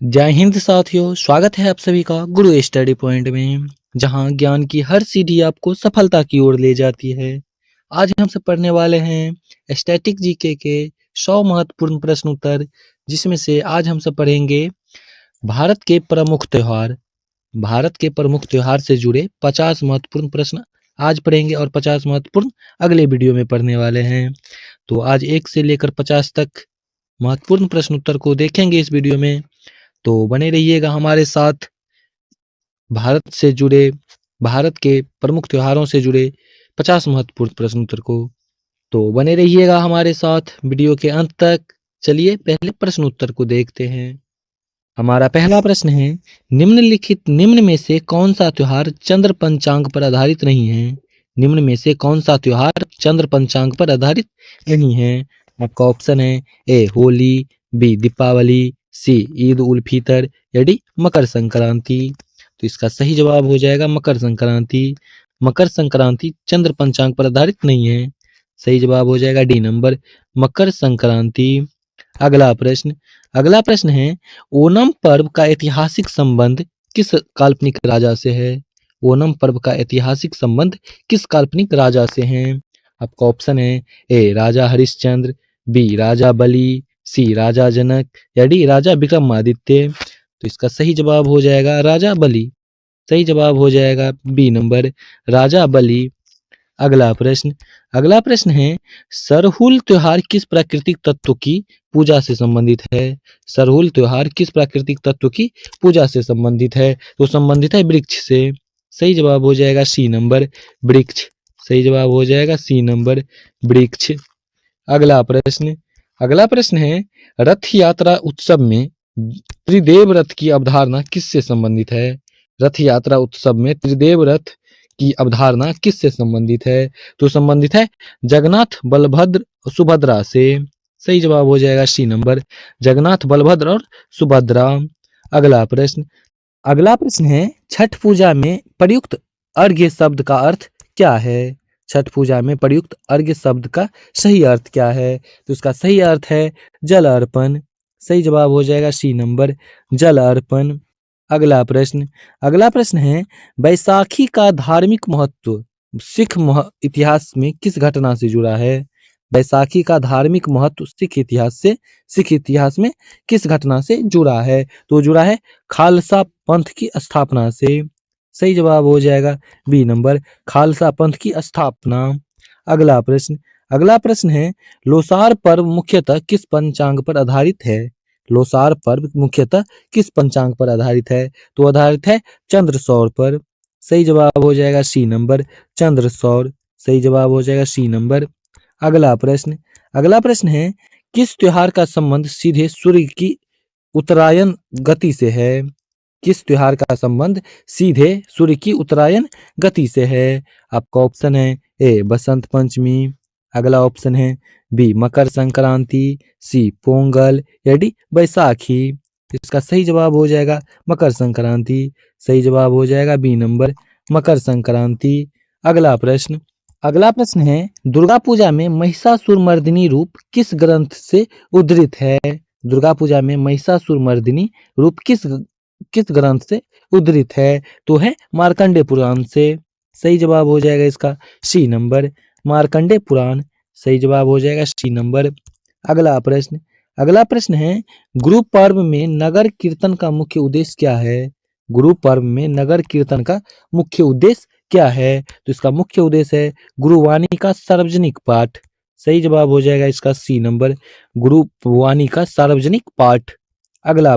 जय हिंद साथियों, स्वागत है आप सभी का गुरु स्टडी पॉइंट में, जहां ज्ञान की हर सीढ़ी आपको सफलता की ओर ले जाती है। आज हम सब पढ़ने वाले हैं स्टैटिक जीके के 100 महत्वपूर्ण प्रश्न उत्तर, जिसमें से आज हम सब पढ़ेंगे भारत के प्रमुख त्योहार। भारत के प्रमुख त्योहार से जुड़े 50 महत्वपूर्ण प्रश्न आज पढ़ेंगे और 50 महत्वपूर्ण अगले वीडियो में पढ़ने वाले हैं। तो आज 1 से लेकर 50 तक महत्वपूर्ण प्रश्न उत्तर को देखेंगे इस वीडियो में। तो बने रहिएगा हमारे साथ। भारत के प्रमुख त्योहारों से जुड़े 50 महत्वपूर्ण प्रश्न उत्तर को तो बने रहिएगा हमारे साथ वीडियो के अंत तक। चलिए पहले प्रश्न उत्तर को देखते हैं। हमारा पहला प्रश्न है, निम्न में से कौन सा त्योहार चंद्र पंचांग पर आधारित नहीं है? निम्न में से कौन सा त्योहार चंद्र पंचांग पर आधारित नहीं है? आपका ऑप्शन है ए होली, बी दीपावली, सी ईद उल फितर या डी मकर संक्रांति। तो इसका सही जवाब हो जाएगा मकर संक्रांति। मकर संक्रांति चंद्र पंचांग पर आधारित नहीं है। सही जवाब हो जाएगा डी नंबर, मकर संक्रांति। अगला प्रश्न है, ओणम पर्व का ऐतिहासिक संबंध किस काल्पनिक राजा से है? ओणम पर्व का ऐतिहासिक संबंध किस काल्पनिक राजा से है? आपका ऑप्शन है ए राजा हरिश्चंद्र, बी राजा बलि, सी राजा जनक या डी राजा विक्रमादित्य। तो इसका सही जवाब हो जाएगा राजा बलि। सही जवाब हो जाएगा बी नंबर, राजा बलि। अगला प्रश्न है, सरहुल त्योहार किस प्राकृतिक तत्व की पूजा से संबंधित है? सरहुल त्योहार किस प्राकृतिक तत्व की पूजा से संबंधित है? तो संबंधित है वृक्ष से। सही जवाब हो जाएगा सी नंबर, वृक्ष। सही जवाब हो जाएगा सी नंबर, वृक्ष। अगला प्रश्न है, रथ यात्रा उत्सव में त्रिदेव रथ की अवधारणा किससे संबंधित है? रथ यात्रा उत्सव में त्रिदेव रथ की अवधारणा किससे संबंधित है? तो संबंधित है जगन्नाथ, बलभद्र, सुभद्रा से। सही जवाब हो जाएगा सी नंबर, जगन्नाथ, बलभद्र और सुभद्रा। अगला प्रश्न है, छठ पूजा में प्रयुक्त अर्घ्य शब्द का अर्थ क्या है? छठ पूजा में प्रयुक्त अर्घ्य शब्द का सही अर्थ क्या है? तो इसका सही अर्थ है जल अर्पण। सही जवाब हो जाएगा सी नंबर, जल अर्पण। अगला प्रश्न है, बैसाखी का धार्मिक महत्व सिख इतिहास में किस घटना से जुड़ा है? बैसाखी का धार्मिक महत्व सिख इतिहास में किस घटना से जुड़ा है? तो जुड़ा है खालसा पंथ की स्थापना से। सही जवाब हो जाएगा बी नंबर, खालसा पंथ की स्थापना। अगला प्रश्न है, लोसार पर्व मुख्यतः किस पंचांग पर आधारित है? लोसार पर्व मुख्यतः किस पंचांग पर आधारित है? तो आधारित है चंद्र सौर पर। सही जवाब हो जाएगा सी नंबर, चंद्र सौर। सही जवाब हो जाएगा सी नंबर। अगला प्रश्न है, किस त्योहार का संबंध सीधे सूर्य की उत्तरायण गति से है? किस त्योहार का संबंध सीधे सूर्य की उत्तरायण गति से है? आपका ऑप्शन है ए बसंत पंचमी। अगला ऑप्शन है बी मकर संक्रांति, सी पोंगल या डी बैसाखी। इसका सही जवाब हो जाएगा मकर संक्रांति। सही जवाब हो जाएगा बी नंबर, मकर संक्रांति। अगला प्रश्न है, दुर्गा पूजा में महिषासुरमर्दिनी रूप किस ग्रंथ से उद्धृत है? दुर्गा पूजा में महिषासुरमर्दिनी रूप किस ग्रंथ से उद्धृत है? तो है मार्कंडे पुराण से। सही जवाब हो जाएगा इसका सी नंबर, मार्कंडे पुराण। सही जवाब हो जाएगा सी नंबर। अगला प्रश्न है, गुरु पर्व में नगर कीर्तन का मुख्य उद्देश्य क्या है? गुरु पर्व में नगर कीर्तन का मुख्य उद्देश्य क्या है? तो इसका मुख्य उद्देश्य है गुरुवाणी का सार्वजनिक पाठ। सही जवाब हो जाएगा इसका सी नंबर, गुरुवाणी का सार्वजनिक पाठ। अगला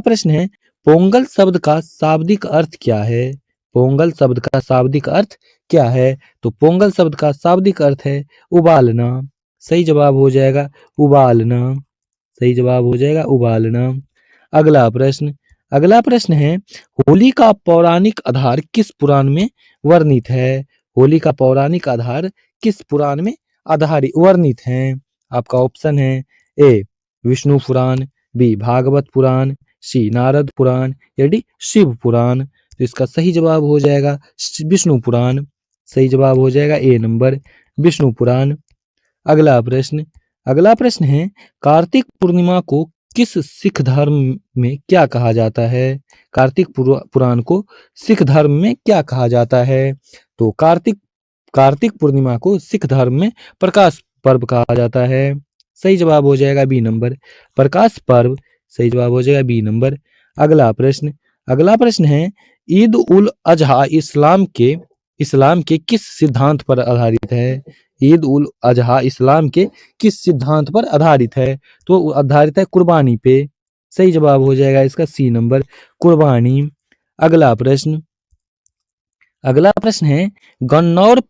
प्रश्न है, पोंगल शब्द का शाब्दिक अर्थ क्या है? पोंगल शब्द का शाब्दिक अर्थ क्या है? तो पोंगल शब्द का शाब्दिक अर्थ है उबालना। सही जवाब हो जाएगा उबालना। सही जवाब हो जाएगा उबालना। अगला प्रश्न है, होली का पौराणिक आधार किस पुराण में वर्णित है? होली का पौराणिक आधार किस पुराण में वर्णित है? आपका ऑप्शन है ए विष्णु पुराण, बी भागवत पुराण, सी नारद पुराण या डी शिव पुराण। तो इसका सही जवाब हो जाएगा विष्णु पुराण। सही जवाब हो जाएगा ए नंबर, विष्णु पुराण। अगला प्रश्न है, कार्तिक पूर्णिमा को किस सिख धर्म में क्या कहा जाता है? कार्तिक पुराण को सिख धर्म में क्या कहा जाता है? तो कार्तिक कार्तिक पूर्णिमा को सिख धर्म में प्रकाश पर्व कहा जाता है। सही जवाब हो जाएगा बी नंबर, प्रकाश पर्व। सही जवाब हो जाएगा बी नंबर। अगला प्रश्न है, ईद उल अजहा इस्लाम के किस सिद्धांत पर आधारित है? ईद उल अजहा इस्लाम के किस सिद्धांत पर आधारित है? तो आधारित है कुर्बानी पे। सही जवाब हो जाएगा इसका सी नंबर, कुर्बानी। अगला प्रश्न है, गणगौर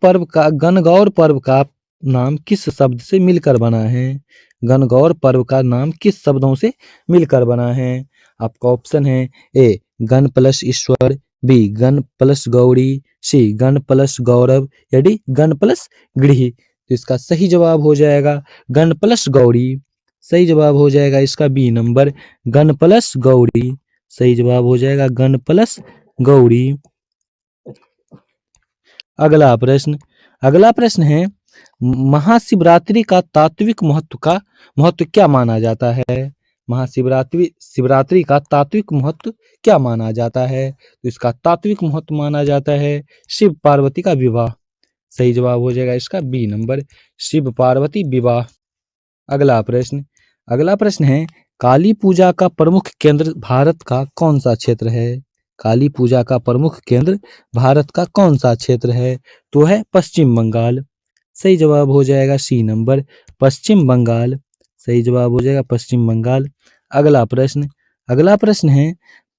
पर्व का नाम किस शब्द से मिलकर बना है? गणगौर पर्व का नाम किस शब्दों से मिलकर बना है? आपका ऑप्शन है ए गण प्लस ईश्वर, बी गण प्लस गौरी, सी गण प्लस गौरव, या डी गण प्लस गृह। तो इसका सही जवाब हो जाएगा गण प्लस गौरी। सही जवाब हो जाएगा इसका बी नंबर, गण प्लस गौरी। सही जवाब हो जाएगा गण प्लस गौरी। अगला प्रश्न है, महाशिवरात्रि का तात्विक महत्व क्या माना जाता है? शिवरात्रि का तात्विक महत्व क्या माना जाता है? तो इसका तात्विक महत्व माना जाता है शिव पार्वती का विवाह। सही जवाब हो जाएगा इसका बी नंबर, शिव पार्वती विवाह। अगला प्रश्न है, काली पूजा का प्रमुख केंद्र भारत का कौन सा क्षेत्र है? काली पूजा का प्रमुख केंद्र भारत का कौन सा क्षेत्र है? तो है पश्चिम बंगाल। सही जवाब हो जाएगा सी नंबर, पश्चिम बंगाल। सही जवाब हो जाएगा पश्चिम बंगाल। अगला प्रश्न है,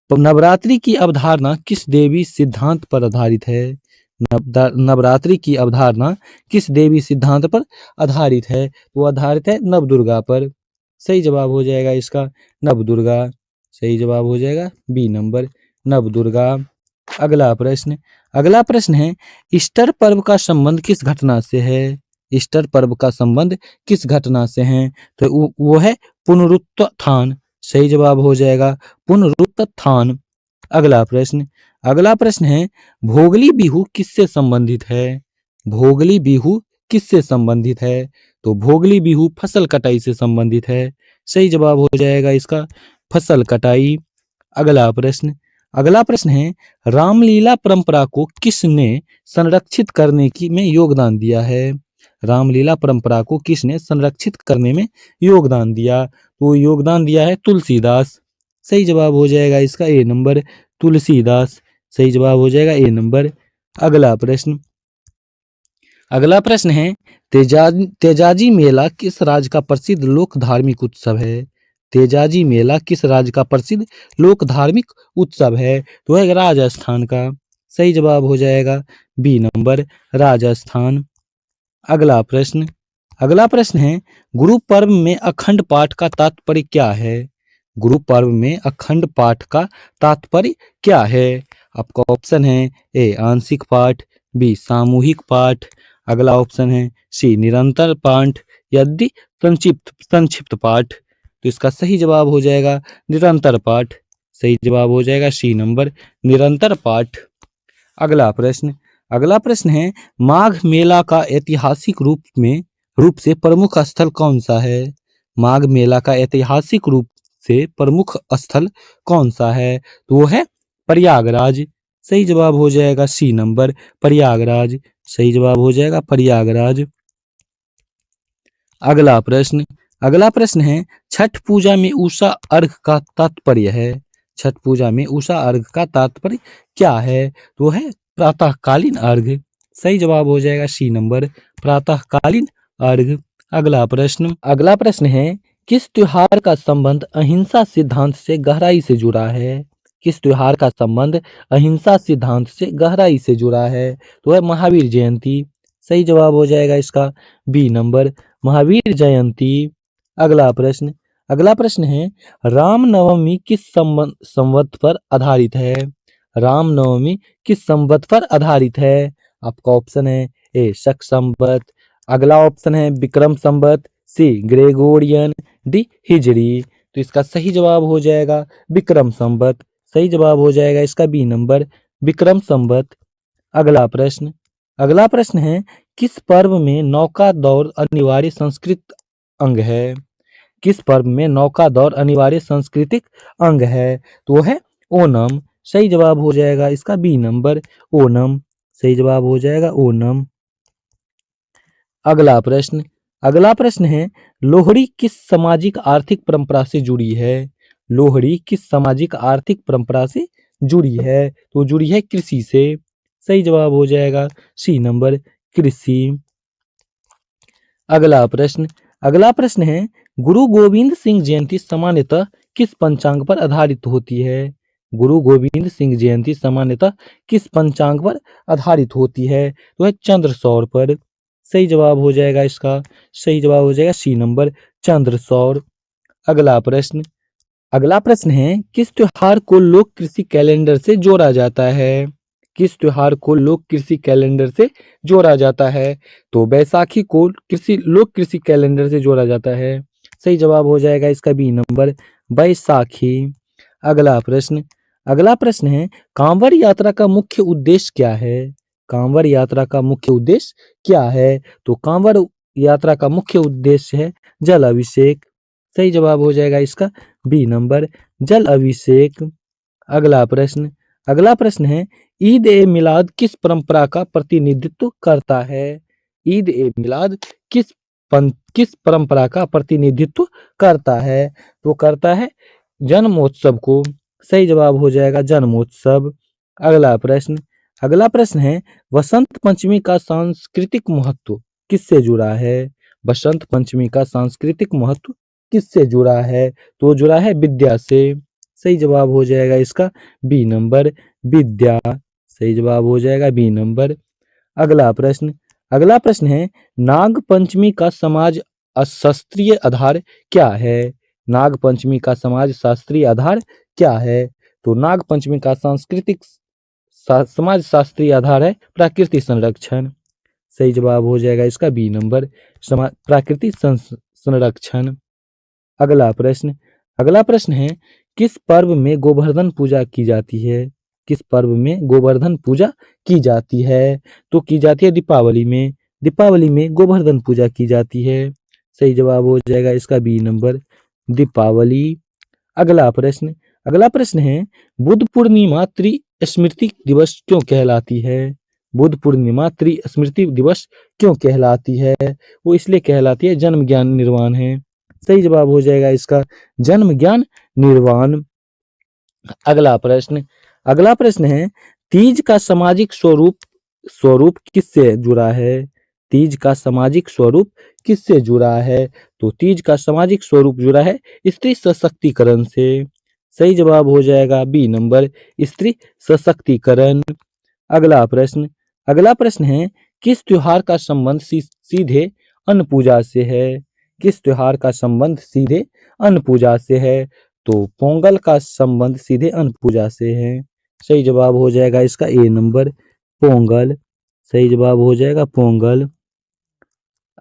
नवरात्रि की अवधारणा किस देवी सिद्धांत पर आधारित है? नवरात्रि की अवधारणा किस देवी सिद्धांत पर आधारित है? वो आधारित है नवदुर्गा पर। सही जवाब हो जाएगा इसका नवदुर्गा। सही जवाब हो जाएगा बी नंबर, नवदुर्गा। अगला प्रश्न है, ईस्टर पर्व का संबंध किस घटना से है? ईस्टर पर्व का संबंध किस घटना से है? तो वो है पुनरुत्थान। सही जवाब हो जाएगा पुनरुत्थान। अगला प्रश्न है, भोगली बिहू किससे संबंधित है? भोगली बिहू किससे संबंधित है? तो भोगली बिहू फसल कटाई से संबंधित है। सही जवाब हो जाएगा इसका फसल कटाई। अगला प्रश्न है, रामलीला परंपरा को किसने संरक्षित करने में योगदान दिया है? रामलीला परंपरा को किसने संरक्षित करने में योगदान दिया? तो योगदान दिया है तुलसीदास। सही जवाब हो जाएगा इसका ए नंबर, तुलसीदास। सही जवाब हो जाएगा ए नंबर। अगला प्रश्न है, तेजाजी मेला किस राज्य का प्रसिद्ध लोक धार्मिक उत्सव है? तेजाजी मेला किस राज्य का प्रसिद्ध लोक धार्मिक उत्सव है? तो है राजस्थान का। सही जवाब हो जाएगा बी नंबर, राजस्थान। अगला प्रश्न है, गुरु पर्व में अखंड पाठ का तात्पर्य क्या है? गुरु पर्व में अखंड पाठ का तात्पर्य क्या है? आपका ऑप्शन है ए आंशिक पाठ, बी सामूहिक पाठ। अगला ऑप्शन है सी निरंतर पाठ, या डी संक्षिप्त पाठ। तो इसका सही जवाब हो जाएगा निरंतर पाठ। सही जवाब हो जाएगा सी नंबर, निरंतर पाठ। अगला प्रश्न है, माघ मेला का ऐतिहासिक रूप से प्रमुख स्थल कौन सा है? माघ मेला का ऐतिहासिक रूप से प्रमुख स्थल कौन सा है? तो वो है प्रयागराज। सही जवाब हो जाएगा सी नंबर, प्रयागराज। सही जवाब हो जाएगा प्रयागराज। अगला प्रश्न है, छठ पूजा में उषा अर्घ का तात्पर्य है? छठ पूजा में उषा अर्घ का तात्पर्य क्या है? तो है प्रातःकालीन अर्घ। सही जवाब हो जाएगा सी नंबर, प्रातःकालीन अर्घ। अगला प्रश्न है, किस त्योहार का संबंध अहिंसा सिद्धांत से गहराई से जुड़ा है? किस त्योहार का संबंध अहिंसा सिद्धांत से गहराई से जुड़ा है? तो है महावीर जयंती। सही जवाब हो जाएगा इसका बी नंबर, महावीर जयंती। अगला प्रश्न है, रामनवमी किस संवत पर आधारित है? रामनवमी किस संवत पर आधारित है? आपका ऑप्शन है ए शक संवत, अगला ऑप्शन है विक्रम संवत, सी ग्रेगोरियन, डी हिजरी। तो इसका सही जवाब हो जाएगा विक्रम संवत। सही जवाब हो जाएगा इसका बी नंबर, विक्रम संवत। अगला प्रश्न है, किस पर्व में नौका दौड़ अनिवार्य संस्कृत अंग है? किस पर्व में नौका दौड़ अनिवार्य सांस्कृतिक अंग है? तो वो है ओणम। सही जवाब हो जाएगा इसका बी नंबर, ओणम। सही जवाब हो जाएगा ओणम। अगला प्रश्न, अगला प्रश्न है लोहड़ी किस सामाजिक आर्थिक परंपरा से जुड़ी है? लोहड़ी किस सामाजिक आर्थिक परंपरा से जुड़ी है? तो जुड़ी है कृषि से। सही जवाब हो जाएगा सी नंबर, कृषि। अगला प्रश्न, अगला प्रश्न है गुरु गोविंद सिंह जयंती सामान्यतः किस पंचांग पर आधारित होती है? गुरु गोविंद सिंह जयंती सामान्यतः किस पंचांग पर आधारित होती है? तो है चंद्र सौर पर। सही जवाब हो जाएगा इसका, सही जवाब हो जाएगा सी नंबर, चंद्र सौर। अगला प्रश्न, अगला प्रश्न है किस त्योहार को लोक कृषि कैलेंडर से जोड़ा जाता है? किस त्योहार को लोक कृषि कैलेंडर से जोड़ा जाता है? तो बैसाखी को कृषि लोक कृषि कैलेंडर से जोड़ा जाता है। सही जवाब हो जाएगा इसका बी नंबर, बैसाखी। अगला प्रश्न, अगला प्रश्न है कांवड़ यात्रा का मुख्य उद्देश्य क्या है? कांवड़ यात्रा का मुख्य उद्देश्य क्या है? तो कांवड़ यात्रा का मुख्य उद्देश्य है जल अभिषेक। सही जवाब हो जाएगा इसका बी नंबर, जल अभिषेक। अगला प्रश्न, अगला प्रश्न है ईद ए मिलाद किस परंपरा का प्रतिनिधित्व करता है? ईद ए मिलाद किस परंपरा का प्रतिनिधित्व करता है? तो करता है जन्मोत्सव को। सही जवाब हो जाएगा जन्मोत्सव। अगला प्रश्न, अगला प्रश्न है वसंत पंचमी का सांस्कृतिक महत्व किससे जुड़ा है? बसंत पंचमी का सांस्कृतिक महत्व किससे जुड़ा है? तो जुड़ा है विद्या से। सही जवाब हो जाएगा इसका बी नंबर, विद्या। सही जवाब हो जाएगा बी नंबर। अगला प्रश्न, अगला प्रश्न है नाग पंचमी का समाज शास्त्रीय आधार क्या है? नाग पंचमी का समाज शास्त्रीय आधार क्या है? तो नाग पंचमी का सांस्कृतिक समाज शास्त्रीय आधार है प्राकृतिक संरक्षण। सही जवाब हो जाएगा इसका बी नंबर, प्राकृतिक संरक्षण। अगला प्रश्न, अगला प्रश्न है किस पर्व में गोवर्धन पूजा की जाती है? किस पर्व में गोवर्धन पूजा की जाती है? तो की जाती है दीपावली में। दीपावली में गोवर्धन पूजा की जाती है। सही जवाब हो जाएगा इसका बी नंबर, दीपावली। अगला प्रश्न, अगला प्रश्न है बुद्ध पूर्णिमा त्रिस्मृति दिवस क्यों कहलाती है? बुद्ध पूर्णिमा त्रिस्मृति दिवस क्यों कहलाती है? वो इसलिए कहलाती है जन्म ज्ञान निर्वाण है। सही जवाब हो जाएगा इसका जन्म ज्ञान निर्वाण। अगला प्रश्न, अगला प्रश्न है तीज का सामाजिक स्वरूप स्वरूप किससे जुड़ा है? तीज का सामाजिक स्वरूप किससे जुड़ा है? तो तीज का सामाजिक स्वरूप जुड़ा है स्त्री सशक्तिकरण से। सही जवाब हो जाएगा बी नंबर, स्त्री सशक्तिकरण। अगला प्रश्न, अगला प्रश्न है किस त्योहार का संबंध सीधे अन्न पूजा से है? किस त्योहार का संबंध सीधे अन्न पूजा से है? तो पोंगल का संबंध सीधे अन्न पूजा से है। सही जवाब हो जाएगा इसका ए नंबर, पोंगल। सही जवाब हो जाएगा पोंगल।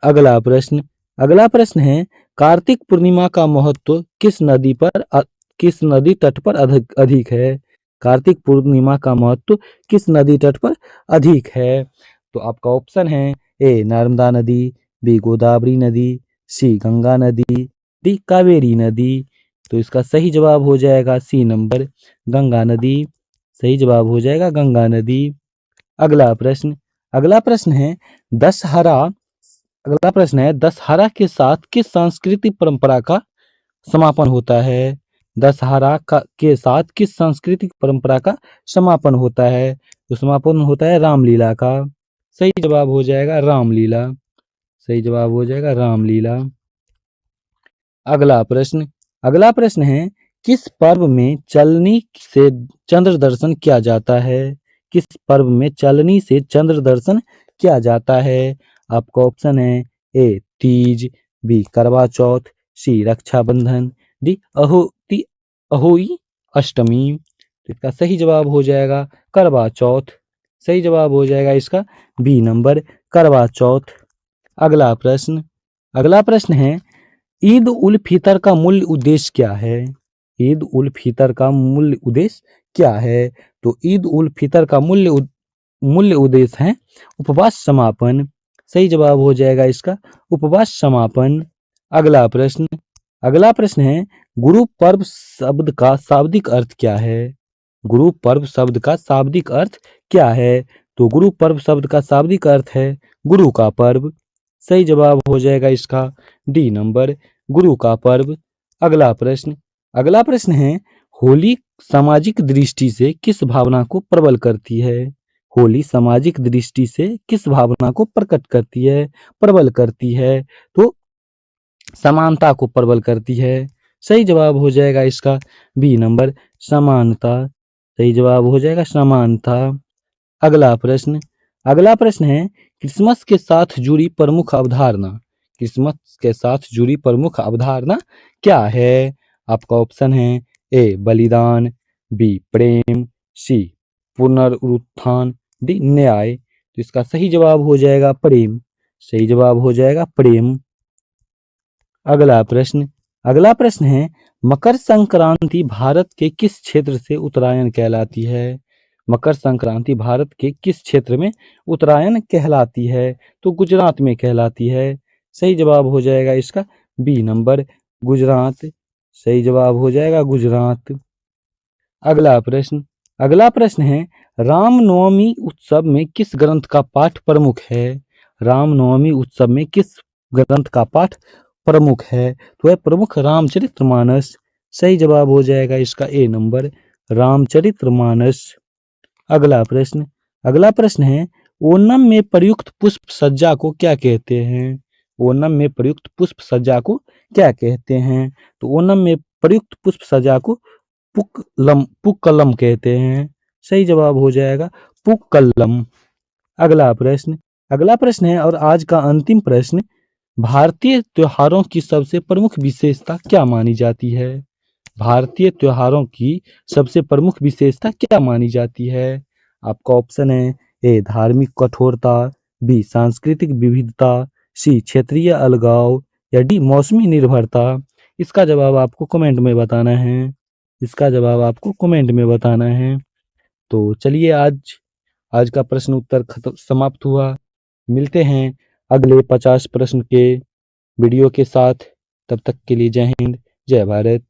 अगला प्रश्न, अगला प्रश्न है कार्तिक पूर्णिमा का महत्व किस नदी तट पर अधिक है? कार्तिक पूर्णिमा का महत्व किस नदी तट पर अधिक है? तो आपका ऑप्शन है ए नर्मदा नदी, बी गोदावरी नदी, सी गंगा नदी, डी कावेरी नदी। तो इसका सही जवाब हो जाएगा सी नंबर, गंगा नदी। सही जवाब हो जाएगा गंगा नदी। अगला प्रश्न, अगला प्रश्न है दशहरा, अगला प्रश्न है दशहरा के साथ किस सांस्कृतिक परंपरा का समापन होता है? दशहरा के साथ किस सांस्कृतिक परंपरा का समापन होता है? तो समापन होता है रामलीला का। सही जवाब हो जाएगा रामलीला। सही जवाब हो जाएगा रामलीला। अगला प्रश्न, अगला प्रश्न है किस पर्व में चलनी से चंद्र दर्शन किया जाता है? किस पर्व में चलनी से चंद्र दर्शन किया जाता है? आपका ऑप्शन है ए तीज, बी करवा चौथ, सी रक्षाबंधन, डी अहोई अष्टमी। तो इसका सही जवाब हो जाएगा करवा चौथ। सही जवाब हो जाएगा इसका बी नंबर, करवा चौथ। अगला प्रश्न, अगला प्रश्न है ईद उल फितर का मूल उद्देश्य क्या है? ईद उल फितर का मूल उद्देश्य क्या है? तो ईद उल फितर का मूल्य उद्देश्य है उपवास समापन। सही जवाब हो जाएगा इसका उपवास समापन। अगला प्रश्न, अगला प्रश्न है, गुरु पर्व शब्द का शाब्दिक अर्थ क्या है? गुरु पर्व शब्द का शाब्दिक अर्थ क्या है? तो गुरु पर्व शब्द का शाब्दिक अर्थ है गुरु का पर्व। सही जवाब हो जाएगा इसका डी नंबर, गुरु का पर्व। अगला प्रश्न है, होली सामाजिक दृष्टि से किस भावना को प्रबल करती है? होली सामाजिक दृष्टि से किस भावना को प्रकट करती है, प्रबल करती है? तो समानता को प्रबल करती है। सही जवाब हो जाएगा इसका बी नंबर, समानता। सही जवाब हो जाएगा समानता। अगला प्रश्न है, क्रिसमस के साथ जुड़ी प्रमुख अवधारणा। क्रिसमस के साथ जुड़ी प्रमुख अवधारणा क्या है? आपका ऑप्शन है ए बलिदान, बी प्रेम, सी पुनरुत्थान, डी न्याय। तो इसका सही जवाब हो जाएगा प्रेम। सही जवाब हो जाएगा प्रेम। अगला प्रश्न है, मकर संक्रांति भारत के किस क्षेत्र से उत्तरायण कहलाती है? मकर संक्रांति भारत के किस क्षेत्र में उत्तरायण कहलाती है? तो गुजरात में कहलाती है। सही जवाब हो जाएगा इसका बी नंबर, गुजरात। सही जवाब हो जाएगा गुजरात। अगला प्रश्न है, रामनवमी उत्सव में किस ग्रंथ का पाठ प्रमुख है? रामनवमी उत्सव में किस ग्रंथ का पाठ प्रमुख है? तो है प्रमुख रामचरितमानस। सही जवाब हो जाएगा इसका ए नंबर, रामचरितमानस। अगला प्रश्न है, ओणम में प्रयुक्त पुष्प सज्जा को क्या कहते हैं? ओणम में प्रयुक्त पुष्प सज्जा को क्या कहते हैं? तो ओणम में प्रयुक्त पुष्प सज्जा को पुक्कलम कहते हैं। सही जवाब हो जाएगा पुक्कलम। अगला प्रश्न है और आज का अंतिम प्रश्न, भारतीय त्योहारों की सबसे प्रमुख विशेषता क्या मानी जाती है? भारतीय त्योहारों की सबसे प्रमुख विशेषता क्या मानी जाती है? आपका ऑप्शन है ए धार्मिक कठोरता, बी सांस्कृतिक विविधता, सी क्षेत्रीय अलगाव, या डी मौसमी निर्भरता। इसका जवाब आपको कमेंट में बताना है। इसका जवाब आपको कमेंट में बताना है। तो चलिए आज का प्रश्न उत्तर समाप्त हुआ। मिलते हैं अगले 50 प्रश्न के वीडियो के साथ। तब तक के लिए जय हिंद, जय भारत।